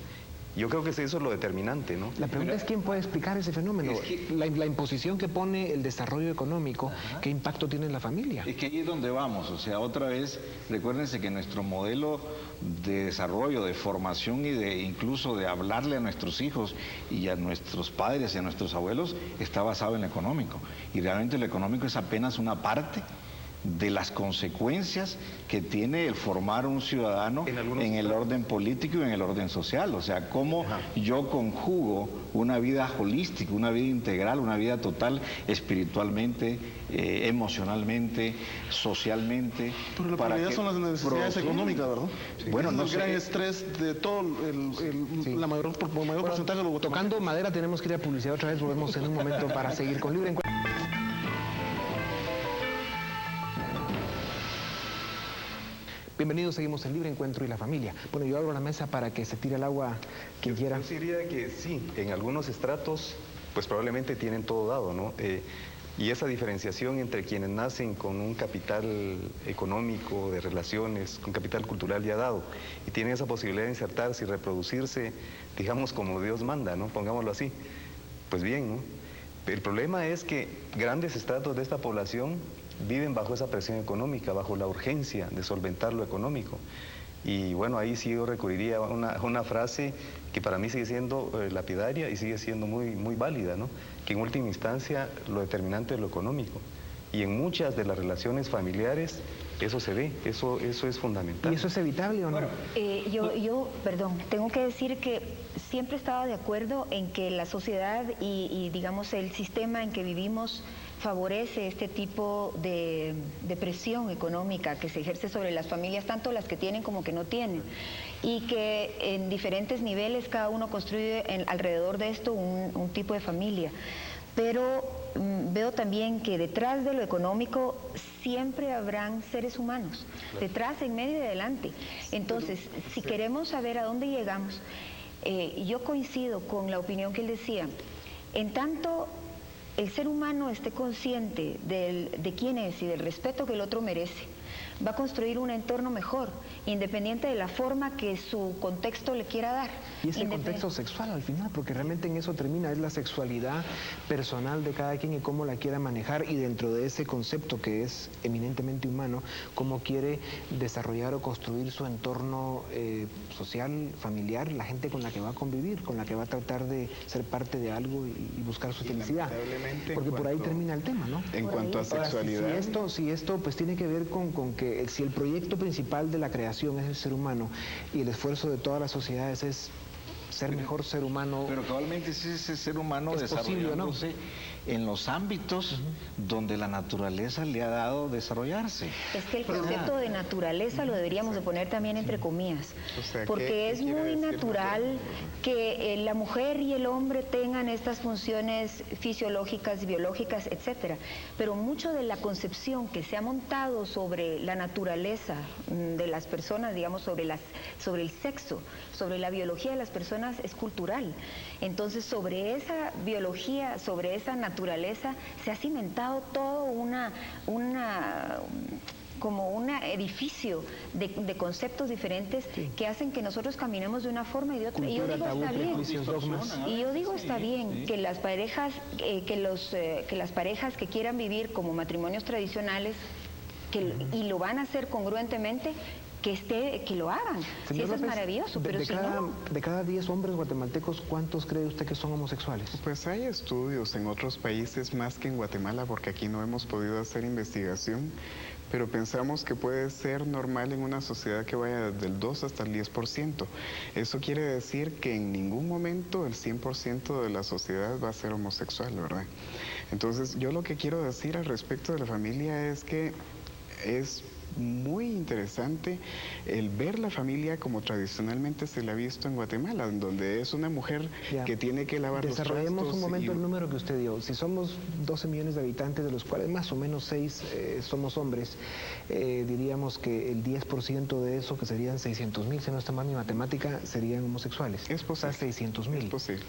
Yo creo que eso es lo determinante, ¿no? La pregunta es quién puede explicar ese fenómeno, la imposición que pone el desarrollo económico, ¿qué impacto tiene en la familia? Es que ahí es donde vamos, o sea, otra vez, recuérdense que nuestro modelo de desarrollo, de formación y de incluso de hablarle a nuestros hijos y a nuestros padres y a nuestros abuelos está basado en lo económico, y realmente lo económico es apenas una parte de las consecuencias que tiene el formar un ciudadano en el orden político y en el orden social. O sea, cómo yo conjugo una vida holística, una vida integral, una vida total, espiritualmente, emocionalmente, socialmente. Pero la prioridad son las necesidades económicas, ¿verdad? Sí. Bueno, no es el gran estrés de todo la mayor porcentaje de los votantes. Tocando madera, tenemos que ir a publicidad otra vez, volvemos en un momento para seguir con Libre Encuentro. Bienvenidos, seguimos en Libre Encuentro y la familia. Bueno, yo abro la mesa para que se tire el agua quien quiera. Yo diría que sí, en algunos estratos pues probablemente tienen todo dado, ¿no? Y esa diferenciación entre quienes nacen con un capital económico, de relaciones, con capital cultural ya dado, y tienen esa posibilidad de insertarse y reproducirse, digamos, como Dios manda, ¿no? Pongámoslo así. Pues bien, ¿no? El problema es que grandes estratos de esta población viven bajo esa presión económica, bajo la urgencia de solventar lo económico. Y bueno, ahí sí yo recurriría a una frase que para mí sigue siendo lapidaria y sigue siendo muy, muy válida, ¿no? Que en última instancia lo determinante es lo económico. Y en muchas de las relaciones familiares eso se ve, eso es fundamental. ¿Y eso es evitable o no? Perdón, tengo que decir que siempre estaba de acuerdo en que la sociedad y digamos el sistema en que vivimos favorece este tipo de presión económica que se ejerce sobre las familias, tanto las que tienen como que no tienen, y que en diferentes niveles cada uno construye alrededor de esto un tipo de familia. Pero veo también que detrás de lo económico siempre habrán seres humanos, detrás, en medio y adelante. Entonces, si queremos saber a dónde llegamos, yo coincido con la opinión que él decía. En tanto el ser humano esté consciente de quién es y del respeto que el otro merece, va a construir un entorno mejor, independiente de la forma que su contexto le quiera dar. Y ese contexto sexual al final, porque realmente en eso termina, es la sexualidad personal de cada quien y cómo la quiera manejar, y dentro de ese concepto que es eminentemente humano, cómo quiere desarrollar o construir su entorno social, familiar, la gente con la que va a convivir, con la que va a tratar de ser parte de algo y buscar su felicidad. Porque por ahí termina el tema, ¿no? En cuanto a sexualidad. Ahora, si esto pues tiene que ver con que si el proyecto principal de la creación es el ser humano y el esfuerzo de todas las sociedades es ser mejor ser humano. Pero cabalmente es ese ser humano es posible, desarrollándose en los ámbitos donde la naturaleza le ha dado desarrollarse. Es que el concepto de naturaleza lo deberíamos de poner también entre comillas, O sea, porque es muy natural que la mujer y el hombre tengan estas funciones fisiológicas, biológicas, etcétera, pero mucho de la concepción que se ha montado sobre la naturaleza de las personas, digamos, sobre el sexo, sobre la biología de las personas es cultural. Entonces, sobre esa biología, sobre esa naturaleza, se ha cimentado todo como un edificio de conceptos diferentes que hacen que nosotros caminemos de una forma y de otra. Y yo digo, está bien. Y yo digo, está bien que las parejas, que las parejas que quieran vivir como matrimonios tradicionales, y lo van a hacer congruentemente, que lo hagan. Sí, eso es maravilloso, pero si no... De cada 10 hombres guatemaltecos, ¿cuántos cree usted que son homosexuales? Pues hay estudios en otros países más que en Guatemala, porque aquí no hemos podido hacer investigación, pero pensamos que puede ser normal en una sociedad que vaya del 2 hasta el 10%. Eso quiere decir que en ningún momento el 100% de la sociedad va a ser homosexual, ¿verdad? Entonces, yo lo que quiero decir al respecto de la familia es que es muy interesante el ver la familia como tradicionalmente se la ha visto en Guatemala, donde es una mujer que tiene que lavar los trastos. Desarrollemos un momento el número que usted dio. Si somos 12 millones de habitantes, de los cuales más o menos 6 somos hombres, diríamos que el 10% de eso, que serían 600,000, si no está mal mi matemática, serían homosexuales. Es posible. O sea, 600,000. Es posible.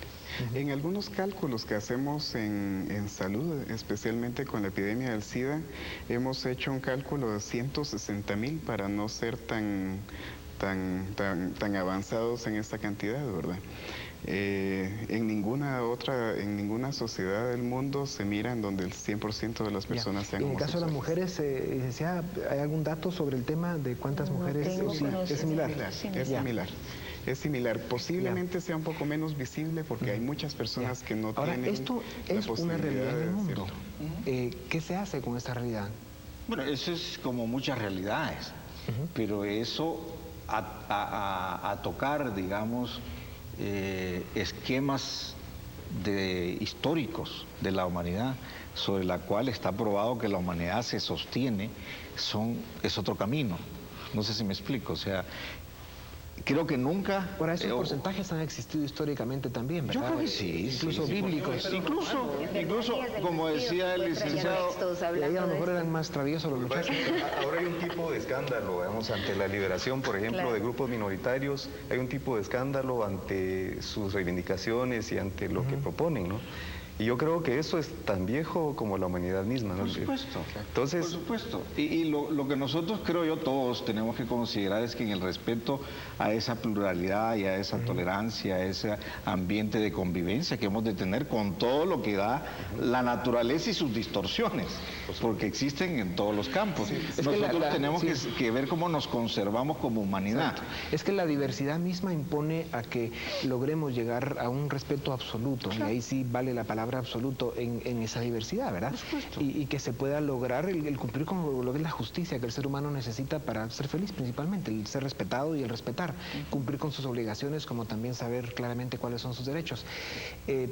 En algunos cálculos que hacemos en salud, especialmente con la epidemia del SIDA, hemos hecho un cálculo de 160,000 para no ser tan avanzados en esta cantidad, ¿verdad? En ninguna sociedad del mundo se mira en donde el 100% de las personas sean homosexuales. En el caso de las mujeres, licenciada, ¿hay algún dato sobre el tema de cuántas mujeres? Sí, es similar. Es similar. Posiblemente sea un poco menos visible porque hay muchas personas que no Ahora, tienen esto la es una realidad en el mundo. hacerlo. ¿Qué se hace con esta realidad? Bueno, eso es como muchas realidades, pero eso a tocar, digamos, esquemas históricos de la humanidad, sobre la cual está probado que la humanidad se sostiene, es otro camino. No sé si me explico, o sea, creo que nunca... Ahora, esos porcentajes han existido históricamente también, ¿verdad? Yo creo que sí. Incluso bíblicos. Incluso, como decía el licenciado... Y ahí a lo mejor eran más traviesos los muchachos. Ahora hay un tipo de escándalo, digamos, ante la liberación, por ejemplo, de grupos minoritarios, hay un tipo de escándalo ante sus reivindicaciones y ante lo que proponen, ¿no? Y yo creo que eso es tan viejo como la humanidad misma, ¿no? Por supuesto. Entonces, por supuesto. Y lo que nosotros, creo yo, todos tenemos que considerar es que en el respeto a esa pluralidad y a esa tolerancia, a ese ambiente de convivencia que hemos de tener con todo lo que da la naturaleza y sus distorsiones, porque existen en todos los campos. Nosotros tenemos que ver cómo nos conservamos como humanidad. Exacto. Es que la diversidad misma impone a que logremos llegar a un respeto absoluto, y ahí sí vale la palabra absoluto en esa diversidad, ¿verdad? Y que se pueda lograr el cumplir con lo que es la justicia que el ser humano necesita para ser feliz, principalmente, el ser respetado y el respetar, cumplir con sus obligaciones, como también saber claramente cuáles son sus derechos.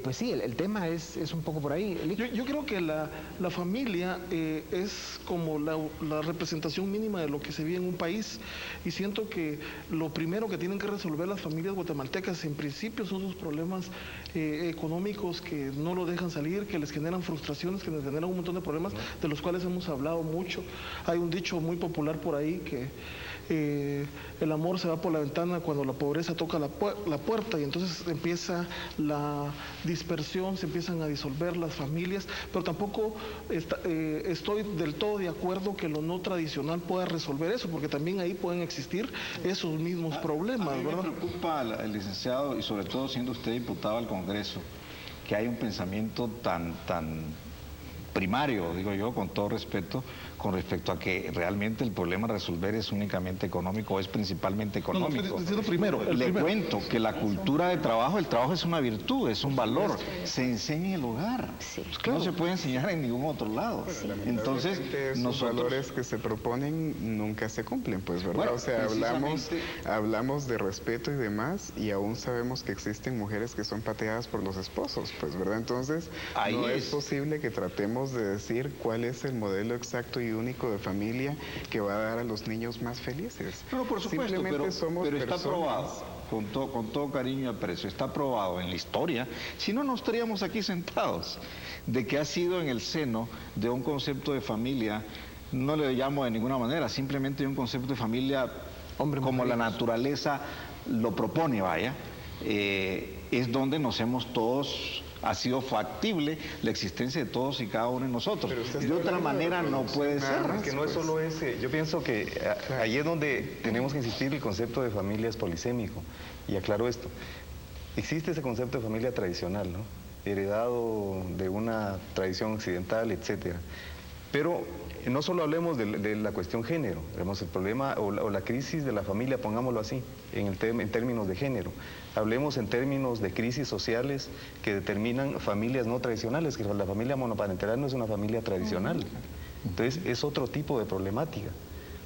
Pues sí, el tema es un poco por ahí. Yo creo que la familia es como la representación mínima de lo que se vive en un país, y siento que lo primero que tienen que resolver las familias guatemaltecas en principio son sus problemas económicos, que no lo dejan salir, que les generan frustraciones, que les generan un montón de problemas de los cuales hemos hablado mucho. Hay un dicho muy popular por ahí que el amor se va por la ventana cuando la pobreza toca la puerta, y entonces empieza la dispersión, se empiezan a disolver las familias, pero tampoco estoy del todo de acuerdo que lo no tradicional pueda resolver eso, porque también ahí pueden existir esos mismos problemas, a mí ¿verdad? Me preocupa, el licenciado, y sobre todo siendo usted diputado al Congreso, que hay un pensamiento tan primario, digo yo, con todo respeto, con respecto a que realmente el problema a resolver es únicamente económico o es principalmente económico. No, estoy diciendo Le cuento que la cultura de trabajo, el trabajo es una virtud, es un valor, se enseña en el hogar, no se puede enseñar en ningún otro lado. Entonces, esos valores que se proponen nunca se cumplen, pues, ¿verdad? Bueno, o sea, hablamos de respeto y demás, y aún sabemos que existen mujeres que son pateadas por los esposos, pues, ¿verdad? Entonces, no es posible que tratemos de decir cuál es el modelo exacto y único de familia que va a dar a los niños más felices. No, por supuesto, Simplemente somos pero está personas. probado, con todo cariño y aprecio, está probado en la historia, si no, no estaríamos aquí sentados, de que ha sido en el seno de un concepto de familia, no le llamo de ninguna manera, simplemente un concepto de familia como la naturaleza lo propone, vaya, es donde nos hemos todos... Ha sido factible la existencia de todos y cada uno de nosotros. De otra manera no puede ser. Que no es solo ese. Yo pienso que ahí es donde tenemos que insistir el concepto de familia es polisémico. Y aclaro esto. Existe ese concepto de familia tradicional, ¿no? Heredado de una tradición occidental, etcétera. Pero no solo hablemos de la cuestión género, vemos el problema o la crisis de la familia, pongámoslo así, en términos de género. Hablemos en términos de crisis sociales que determinan familias no tradicionales, que la familia monoparental no es una familia tradicional. Entonces es otro tipo de problemática.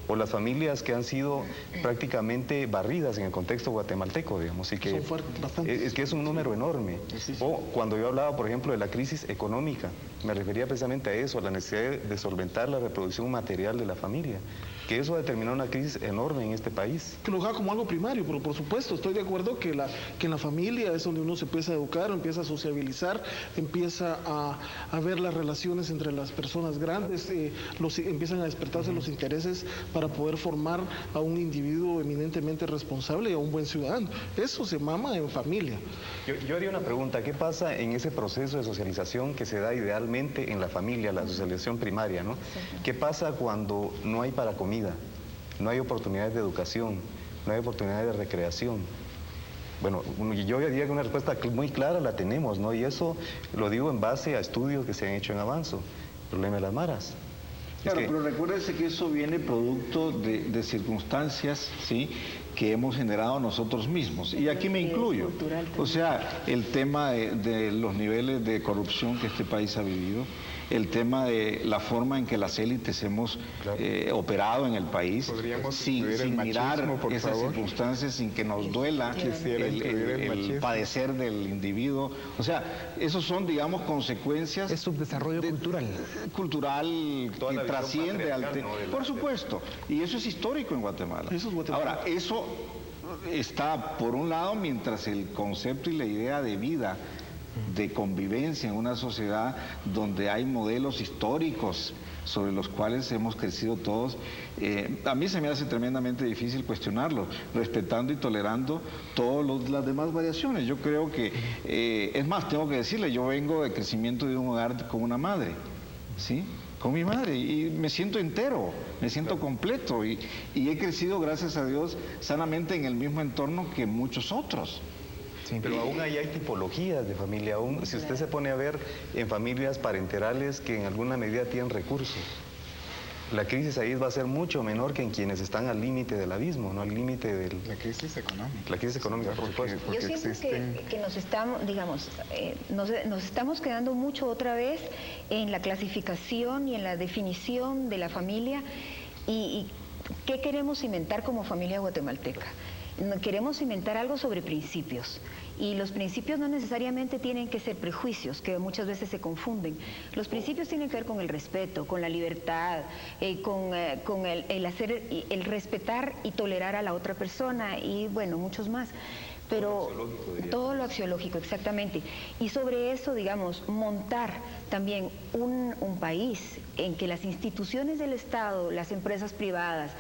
O las familias que han sido prácticamente barridas en el contexto guatemalteco, digamos, y que es que es un número enorme. O cuando yo hablaba, por ejemplo, de la crisis económica, me refería precisamente a eso, a la necesidad de solventar la reproducción material de la familia, que eso ha determinado una crisis enorme en este país. Que lo haga como algo primario, pero por supuesto, estoy de acuerdo que en la familia es donde uno se empieza a educar, empieza a sociabilizar, empieza a ver las relaciones entre las personas grandes, empiezan a despertarse los intereses para poder formar a un individuo eminentemente responsable y a un buen ciudadano. Eso se mama en familia. Yo haría una pregunta, ¿qué pasa en ese proceso de socialización que se da idealmente en la familia, la socialización primaria, ¿no? ¿Qué pasa cuando no hay para comida, no hay oportunidades de educación, no hay oportunidades de recreación? Bueno, yo diría que una respuesta muy clara la tenemos, ¿no? Y eso lo digo en base a estudios que se han hecho en Avanzo, el problema de las maras. Claro, pero recuérdese que eso viene producto de circunstancias, ¿sí?, que hemos generado nosotros mismos. Y aquí me incluyo. O sea, el tema de los niveles de corrupción que este país ha vivido, el tema de la forma en que las élites hemos operado en el país, sin mirar esas circunstancias, sin que nos duela el padecer del individuo. O sea, esos son, digamos, consecuencias... Es subdesarrollo cultural que trasciende al... Por supuesto, y eso es histórico en Guatemala. Ahora, eso está, por un lado, mientras el concepto y la idea de vida, de convivencia en una sociedad donde hay modelos históricos sobre los cuales hemos crecido todos, a mí se me hace tremendamente difícil cuestionarlo, respetando y tolerando todas las demás variaciones. Yo creo que, es más, tengo que decirle, yo vengo de crecimiento de un hogar con una madre, ¿sí?, con mi madre, y me siento entero, me siento completo, y he crecido, gracias a Dios, sanamente en el mismo entorno que muchos otros. Sí, pero aún ahí hay tipologías de familia, aún si usted se pone a ver en familias parenterales que en alguna medida tienen recursos, la crisis ahí va a ser mucho menor que en quienes están al límite del abismo, no al límite del... La crisis económica. La crisis económica, por supuesto. Yo siento que nos estamos, digamos, nos estamos quedando mucho otra vez en la clasificación y en la definición de la familia y qué queremos cimentar como familia guatemalteca. Queremos cimentar algo sobre principios, y los principios no necesariamente tienen que ser prejuicios, que muchas veces se confunden. Los principios tienen que ver con el respeto, con la libertad, con el respetar y tolerar a la otra persona, y bueno, muchos más. pero todo lo axiológico, exactamente. Y sobre eso, digamos, montar también un país en que las instituciones del Estado, las empresas privadas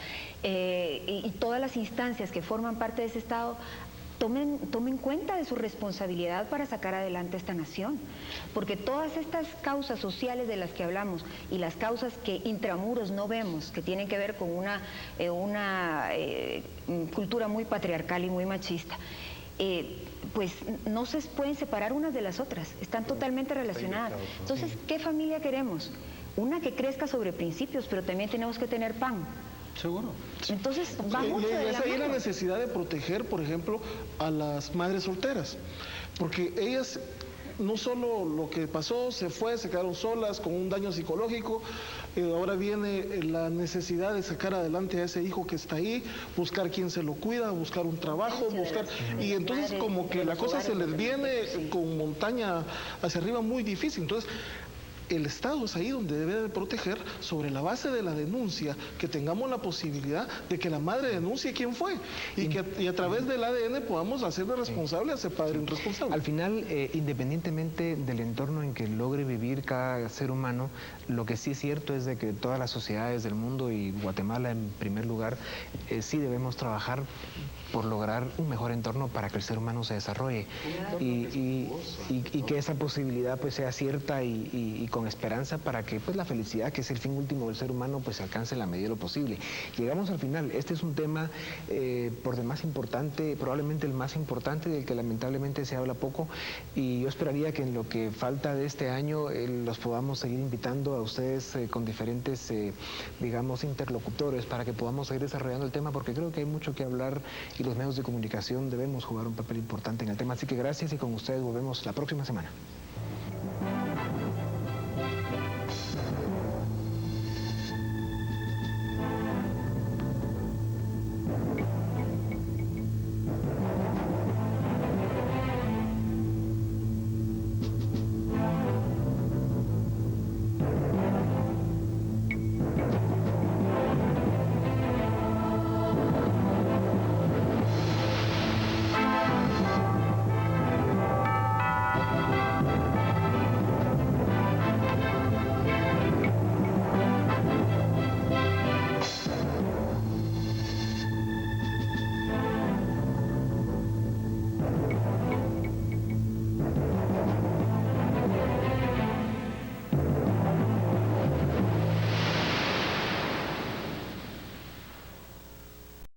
y todas las instancias que forman parte de ese Estado tomen cuenta de su responsabilidad para sacar adelante esta nación, porque todas estas causas sociales de las que hablamos y las causas que intramuros no vemos, que tienen que ver con una cultura muy patriarcal y muy machista, pues no se pueden separar unas de las otras, están totalmente relacionadas. Entonces, ¿qué familia queremos? Una que crezca sobre principios, pero también tenemos que tener pan. Seguro. Entonces, va mucho de es ahí la mano. necesidad de proteger, por ejemplo, a las madres solteras, porque ellas, no solo lo que pasó, se quedaron solas con un daño psicológico, ahora viene la necesidad de sacar adelante a ese hijo que está ahí, buscar quién se lo cuida, buscar un trabajo, y entonces como que la cosa se les viene con montaña hacia arriba muy difícil. Entonces, el Estado es ahí donde debe de proteger, sobre la base de la denuncia, que tengamos la posibilidad de que la madre denuncie quién fue y a través del ADN podamos hacerle responsable a ese padre irresponsable. Al final, independientemente del entorno en que logre vivir cada ser humano, lo que sí es cierto es de que todas las sociedades del mundo, y Guatemala en primer lugar, sí debemos trabajar por lograr un mejor entorno para que el ser humano se desarrolle y que esa posibilidad pues sea cierta y con esperanza para que pues la felicidad, que es el fin último del ser humano, pues se alcance en la medida de lo posible. Llegamos al final. Este es un tema por demás importante, probablemente el más importante, del que lamentablemente se habla poco, y yo esperaría que en lo que falta de este año los podamos seguir invitando a ustedes con diferentes digamos interlocutores para que podamos seguir desarrollando el tema, porque creo que hay mucho que hablar y los medios de comunicación debemos jugar un papel importante en el tema. Así que gracias, y con ustedes volvemos la próxima semana.